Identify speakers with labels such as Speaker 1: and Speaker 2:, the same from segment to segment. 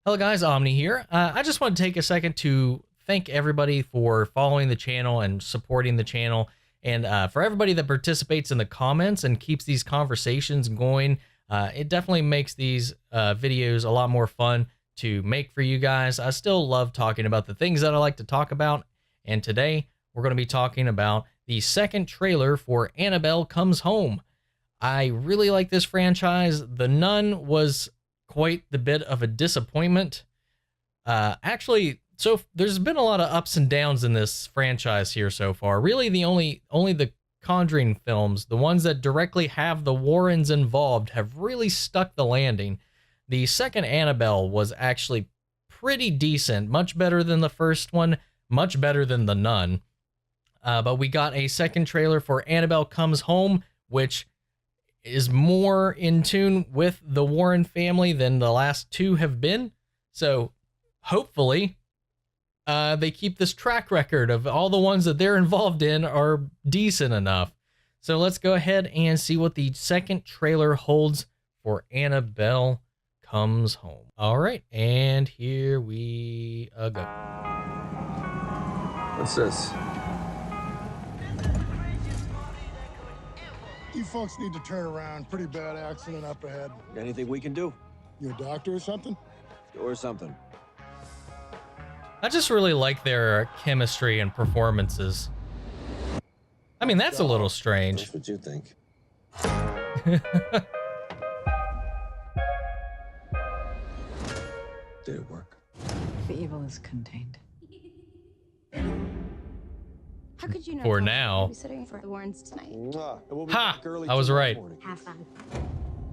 Speaker 1: Hello guys, Omni here. I just want to take a second to thank everybody for following the channel and supporting the channel, and for everybody that participates in the comments and keeps these conversations going. It definitely makes these videos a lot more fun to make for you guys. I still love talking about the things that I like to talk about, and today we're going to be talking about the second trailer for Annabelle Comes Home. I really like this franchise. The Nun was quite the bit of a disappointment. Actually, so there's been a lot of ups and downs in this franchise here so far. Really, the only the Conjuring films, the ones that directly have the Warrens involved, have really stuck the landing. The second Annabelle was actually pretty decent, much better than the first one, much better than The Nun. But we got a second trailer for Annabelle Comes Home, which is more in tune with the Warren family than the last two have been. So hopefully they keep this track record of all the ones that they're involved in are decent enough. So let's go ahead and see what the second trailer holds for Annabelle Comes Home. All right, and here we go.
Speaker 2: What's this?
Speaker 3: You folks need to turn around. Pretty bad accident up ahead.
Speaker 2: Anything we can do?
Speaker 3: You a doctor or something?
Speaker 2: Or something.
Speaker 1: I just really like their chemistry and performances. I mean, that's a little strange.
Speaker 2: That's what you think. Did it work?
Speaker 4: The evil is contained.
Speaker 5: How could you know?
Speaker 1: For now.
Speaker 5: Babysitting for the Warrens tonight.
Speaker 2: We'll be
Speaker 1: Ha!
Speaker 2: back early
Speaker 1: I was
Speaker 2: tomorrow
Speaker 1: right.
Speaker 2: morning.
Speaker 5: Have fun.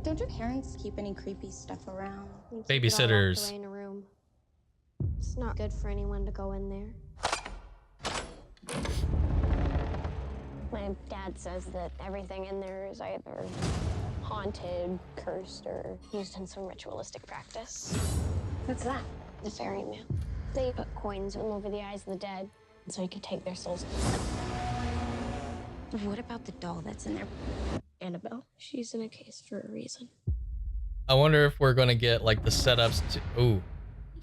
Speaker 5: Don't your parents keep any creepy stuff around?
Speaker 1: Babysitters.
Speaker 6: Away in a room. It's not good for anyone to go in there. My dad says that everything in there is either haunted, cursed, or used in some ritualistic practice.
Speaker 5: What's that?
Speaker 6: The fairy mail. They put coins over the eyes of the dead so you could take their souls.
Speaker 5: What about the doll that's in there?
Speaker 6: Annabelle, she's in a case for a reason.
Speaker 1: I wonder if we're going to get like the setups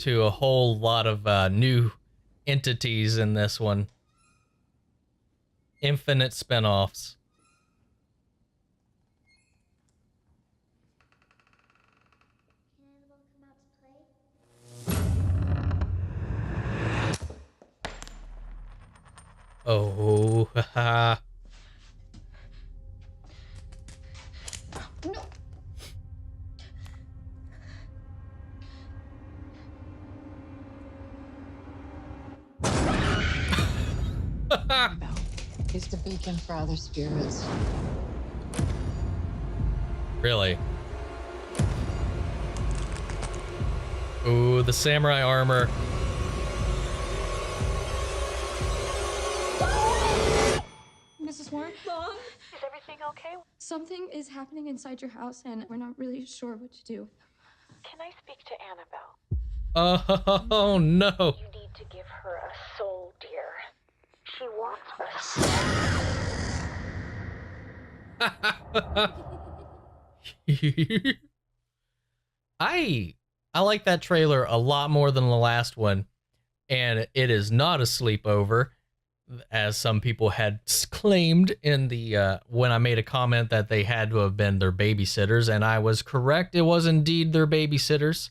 Speaker 1: to a whole lot of new entities in this one. Infinite spinoffs. Oh, haha.
Speaker 5: No.
Speaker 4: Annabelle is the beacon for other spirits.
Speaker 1: Really? Ooh, the samurai armor.
Speaker 7: Mrs. Warren? Mom?
Speaker 6: Is everything okay?
Speaker 7: Something is happening inside your house, and we're not really sure what to do.
Speaker 8: Can I speak to Annabelle?
Speaker 1: Oh no.
Speaker 8: You need to give her a soul, dear. She wants us.
Speaker 1: I like that trailer a lot more than the last one, and it is not a sleepover, as some people had claimed in the when I made a comment that they had to have been their babysitters, and I was correct. It was indeed their babysitters.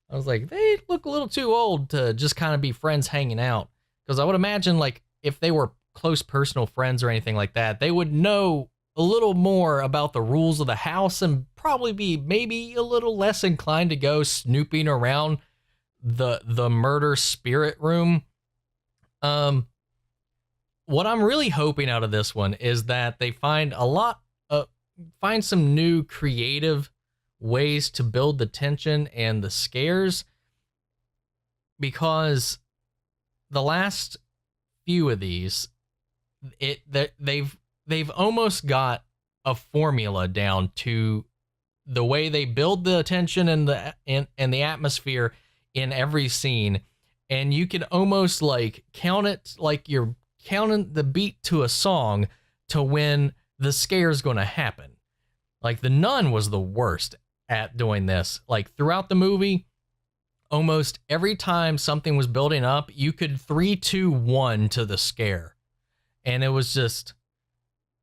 Speaker 1: I was like, they look a little too old to just kind of be friends hanging out, because I would imagine like if they were close personal friends or anything like that, they would know a little more about the rules of the house and probably be maybe a little less inclined to go snooping around the murder spirit room. What I'm really hoping out of this one is that they find find some new creative ways to build the tension and the scares, because the last few of these, they've almost got a formula down to the way they build the tension and the atmosphere in every scene, and you can almost like count it like you're counting the beat to a song to when the scare is going to happen. Like The Nun was the worst at doing this. Like throughout the movie, almost every time something was building up, you could 3, 2, 1 to the scare. And it was just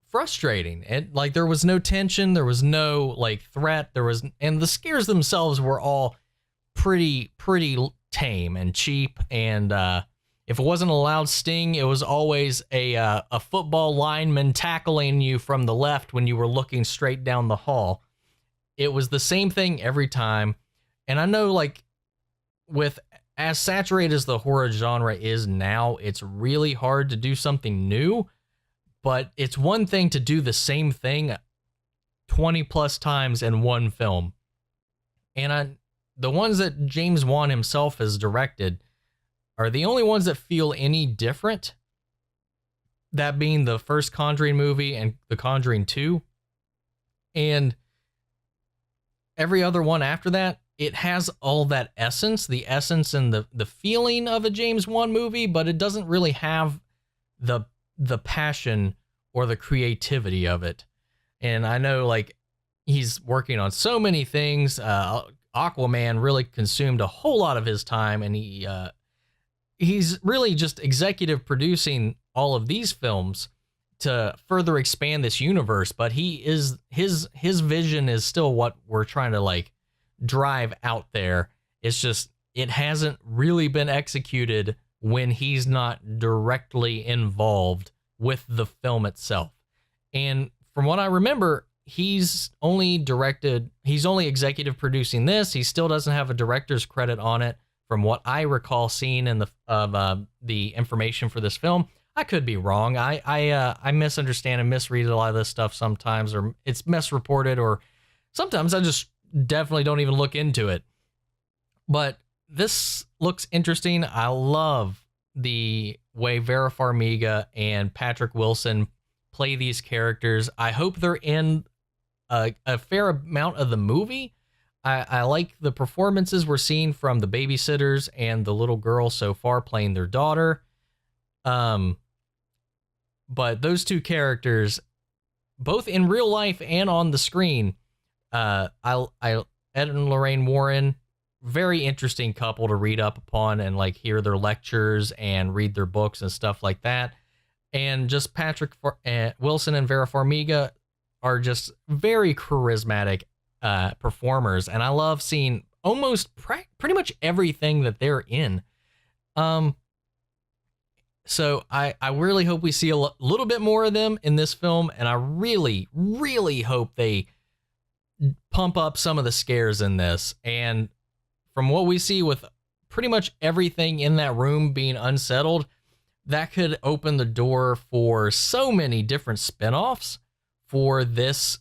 Speaker 1: frustrating. And like, there was no tension, there was no like threat, and the scares themselves were all pretty tame and cheap. And if it wasn't a loud sting, it was always a football lineman tackling you from the left when you were looking straight down the hall. It was the same thing every time. And I know, like, with as saturated as the horror genre is now, it's really hard to do something new, but it's one thing to do the same thing 20 plus times in one film. And the ones that James Wan himself has directed are the only ones that feel any different. That being the first Conjuring movie and The Conjuring 2. And every other one after that, it has all that essence, the essence and the feeling of a James Wan movie, but it doesn't really have the passion or the creativity of it. And I know, like, he's working on so many things. Aquaman really consumed a whole lot of his time, and he's really just executive producing all of these films to further expand this universe. But his vision is still what we're trying to like drive out there. It's just, it hasn't really been executed when he's not directly involved with the film itself. And from what I remember, he's only executive producing this. He still doesn't have a director's credit on it, from what I recall seeing in the information for this film. I could be wrong. I misunderstand and misread a lot of this stuff sometimes, or it's misreported, or sometimes I just definitely don't even look into it. But this looks interesting. I love the way Vera Farmiga and Patrick Wilson play these characters. I hope they're in a fair amount of the movie. I like the performances we're seeing from the babysitters and the little girl so far playing their daughter. But those two characters, both in real life and on the screen, Ed and Lorraine Warren, very interesting couple to read up upon and like hear their lectures and read their books and stuff like that. And just Patrick Wilson and Vera Farmiga are just very charismatic performers, and I love seeing almost pretty much everything that they're in. So I really hope we see a little bit more of them in this film, and I really, really hope they pump up some of the scares in this. And from what we see with pretty much everything in that room being unsettled, that could open the door for so many different spinoffs for this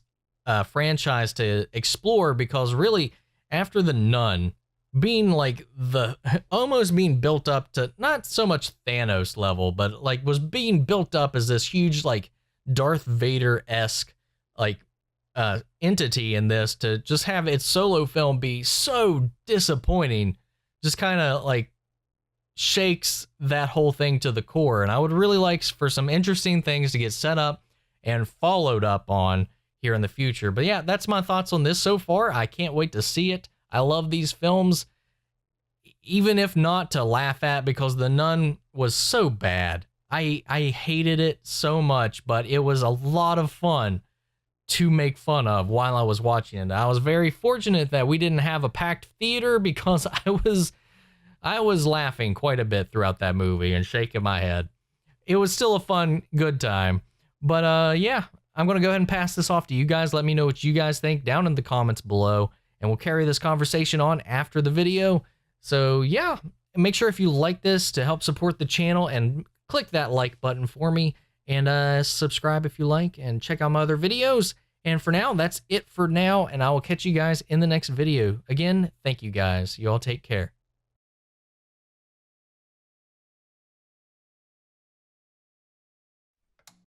Speaker 1: franchise to explore, because really, after The Nun being like almost being built up to not so much Thanos level, but like was being built up as this huge like Darth Vader-esque like entity in this, to just have its solo film be so disappointing just kind of like shakes that whole thing to the core. And I would really like for some interesting things to get set up and followed up on here in the future. But yeah, that's my thoughts on this so far. I can't wait to see it. I love these films, even if not to laugh at, because The Nun was so bad. I hated it so much, but it was a lot of fun to make fun of while I was watching it. I was very fortunate that we didn't have a packed theater, because I was laughing quite a bit throughout that movie and shaking my head. It was still a fun, good time. But yeah, I'm going to go ahead and pass this off to you guys. Let me know what you guys think down in the comments below, and we'll carry this conversation on after the video. So yeah, make sure if you like this to help support the channel, and click that like button for me, and subscribe if you like, and check out my other videos. And for now, that's it for now, and I will catch you guys in the next video. Again, thank you guys. You all take care.